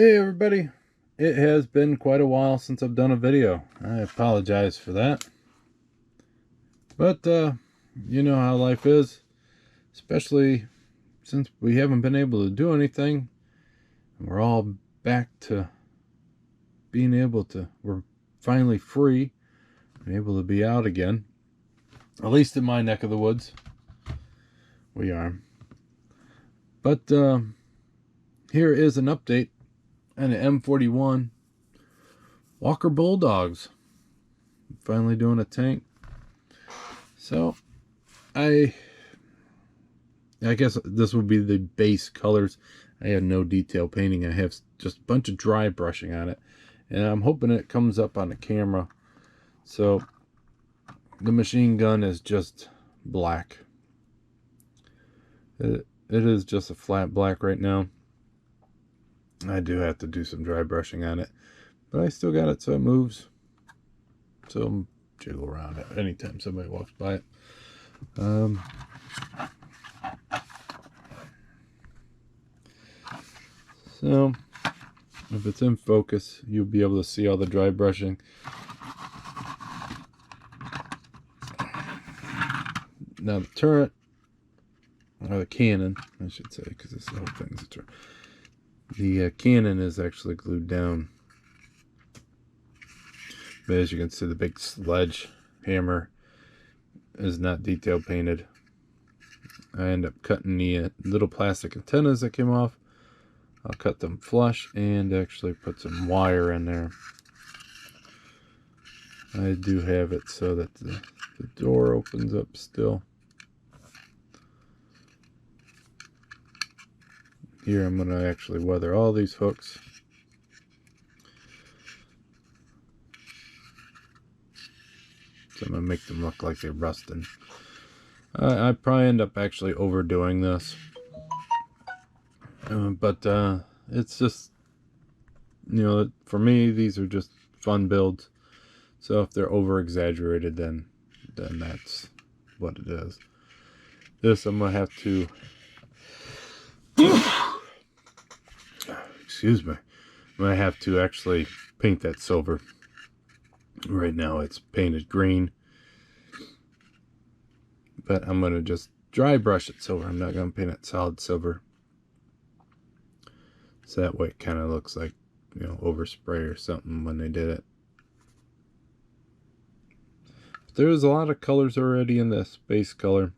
Hey everybody, it has been quite a while since I've done a video. I apologize for that. But, you know how life is, especially since we haven't been able to do anything. And we're all back to being able to, we're finally free and able to be out again. At least in my neck of the woods, we are. But, here is an update on an M41 Walker Bulldogs. Finally doing a tank. So I guess this will be the base colors. I have no detail painting. I have just a bunch of dry brushing on it, and I'm hoping it comes up on the camera. So the machine gun is just black. It is just a flat black right now. I do have to do some dry brushing on it, but I still got it so it moves. So I'm jiggle around it anytime somebody walks by it. So if it's in focus, you'll be able to see all the dry brushing. Now the turret, or the cannon, I should say, because this whole thing's a turret. The cannon is actually glued down. But as you can see, the big sledge hammer is not detail painted. I end up cutting the little plastic antennas that came off. I'll cut them flush and actually put some wire in there. I do have it so that the door opens up still. Here I'm going to actually weather all these hooks. So I'm going to make them look like they're rusting. I probably end up actually overdoing this. But it's just, you know, for me, these are just fun builds. So if they're over exaggerated, then that's what it is. This I'm going to have to... Excuse me. I'm going to have to actually paint that silver. Right now it's painted green. But I'm going to just dry brush it silver. I'm not going to paint it solid silver. So that way it kind of looks like, you know, overspray or something when they did it. There's a lot of colors already in this base color.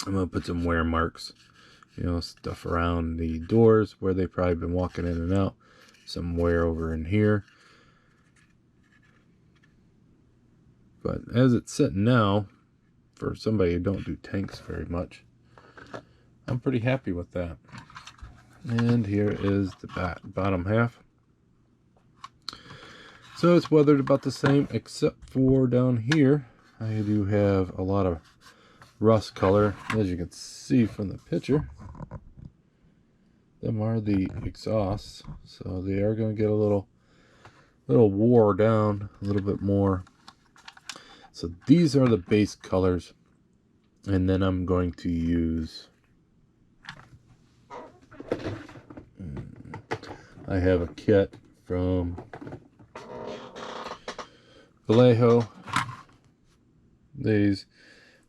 I'm going to put some wear marks. You know, stuff around the doors where they've probably been walking in and out. Some wear over in here. But as it's sitting now, for somebody who don't do tanks very much, I'm pretty happy with that. And here is the bottom half. So it's weathered about the same, except for down here, I do have a lot of rust color. As you can see from the picture, them are the exhausts, so they are going to get a little wore down a little bit more. So these are the base colors, and then I'm going to use, I have a kit from Vallejo, these,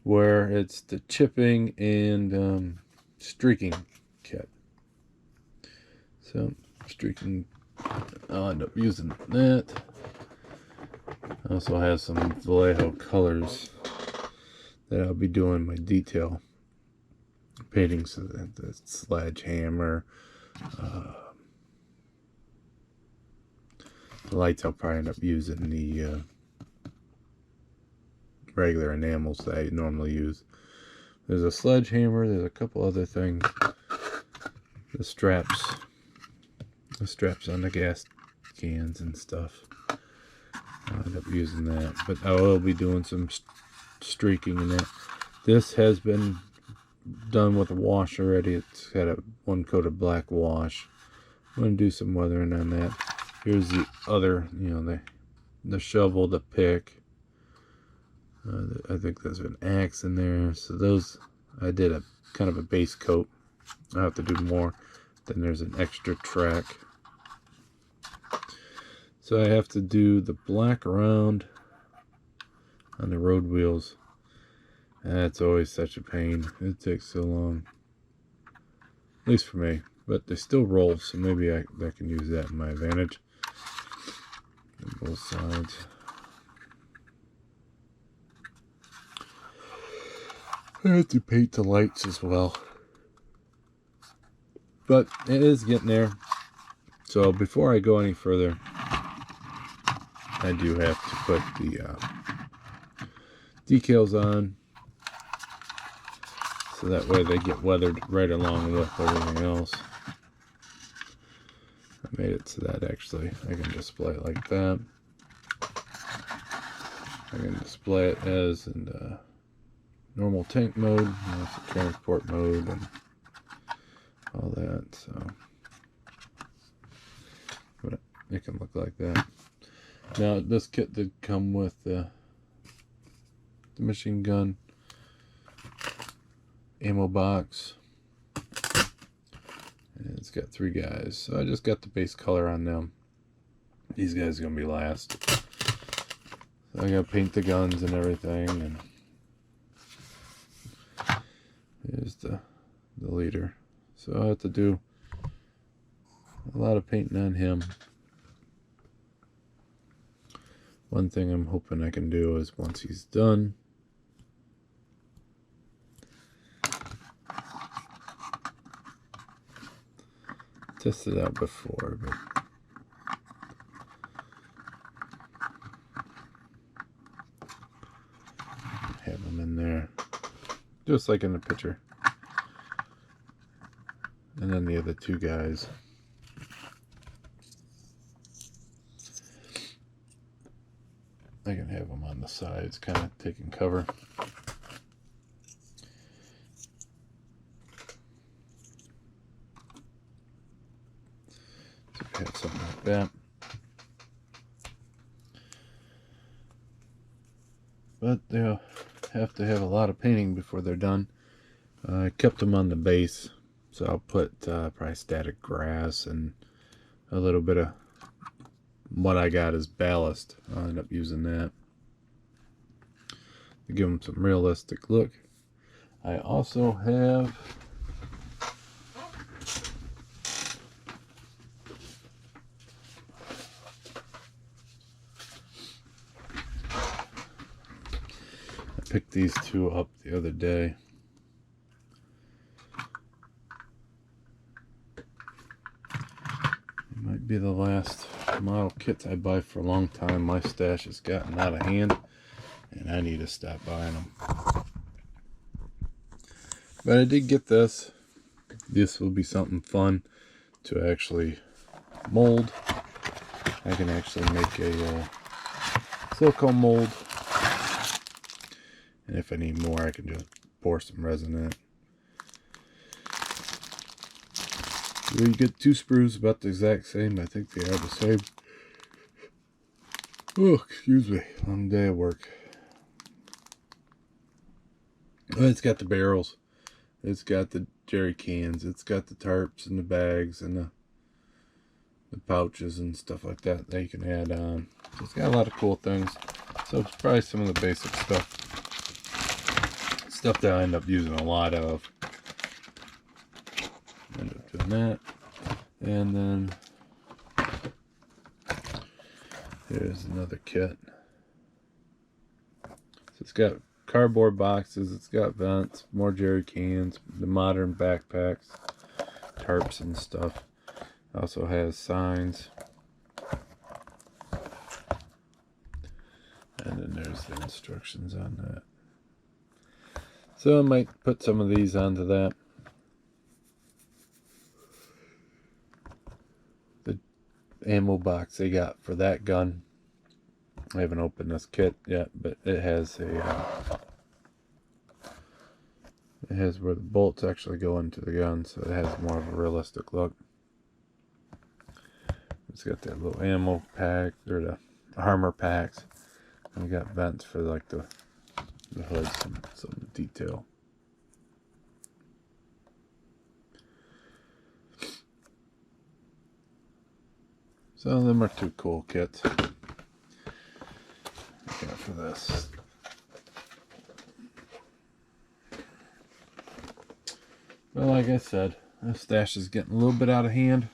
where it's the chipping and streaking kit. So streaking, I'll end up using that. I also have some Vallejo colors that I'll be doing my detail paintings. So that the sledgehammer, the lights I'll probably end up using the regular enamels that I normally use. There's a sledgehammer, there's a couple other things. The straps on the gas cans and stuff. I'll end up using that, but I will be doing some streaking in that. This has been done with a wash already. It's got a one coat of black wash. I'm going to do some weathering on that. Here's the other, you know, the shovel, the pick. I think there's an axe in there. So those, I did a kind of a base coat. I have to do more. Then there's an extra track So I have to do the black around on the road wheels. That's always such a pain. It takes so long. At least for me. But they still roll, so maybe I can use that in my advantage. On both sides. I have to paint the lights as well. But it is getting there. So before I go any further, I do have to put the decals on. So that way they get weathered right along with everything else. I made it so that actually I can display it like that. I can display it as in normal tank mode, that's the transport mode, and all that. So but it can look like that. Now this kit did come with the machine gun ammo box, and it's got 3 guys, so I just got the base color on them. These guys are gonna be last, so I gotta paint the guns and everything. And here's the leader, so I have to do a lot of painting on him. One thing I'm hoping I can do is once he's done, tested out before, but have them in there just like in the picture, and then the other 2 guys. I can have them on the sides, kind of taking cover. So we have something like that. But they'll have to have a lot of painting before they're done. I kept them on the base, so I'll put probably static grass and a little bit of what I got as ballast. I'll end up using that to give them some realistic look. I also have picked these 2 up the other day. It might be the last model kits I buy for a long time. My stash has gotten out of hand, and I need to stop buying them. But I did get this. This will be something fun to actually mold. I can actually make a silicone mold. And if I need more, I can just pour some resin in it. You get 2 sprues about the exact same. I think they are the same. Oh, excuse me. Long day of work. Oh, it's got the barrels. It's got the jerry cans. It's got the tarps and the bags and the pouches and stuff like that that you can add on. So it's got a lot of cool things. So it's probably some of the basic stuff. Stuff that I end up using a lot of. End up doing that. And then here's another kit. So it's got cardboard boxes, it's got vents, more jerry cans, the modern backpacks, tarps and stuff. It also has signs. And then there's the instructions on that. So I might put some of these onto that. The ammo box they got for that gun. I haven't opened this kit yet, but it has it has where the bolts actually go into the gun, so it has more of a realistic look. It's got that little ammo pack, or the armor packs. And we got vents for like the hoods and some detail. So them are 2 cool kits. Look out for this. Well, like I said, this stash is getting a little bit out of hand,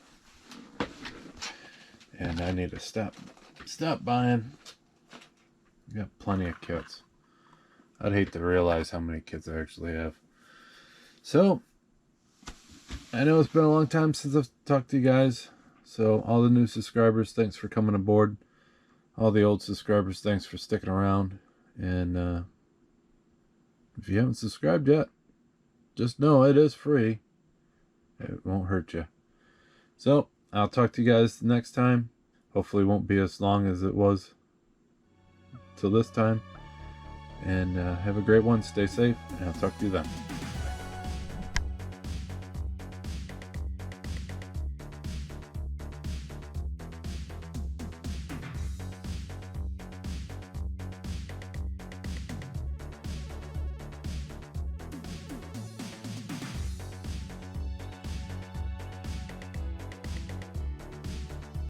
and I need to stop buying. I got plenty of kits. I'd hate to realize how many kits I actually have. So, I know it's been a long time since I've talked to you guys. So, all the new subscribers, thanks for coming aboard. All the old subscribers, thanks for sticking around. And if you haven't subscribed yet, just know it is free. It won't hurt you. So, I'll talk to you guys next time. Hopefully it won't be as long as it was till this time. And have a great one. Stay safe, and I'll talk to you then.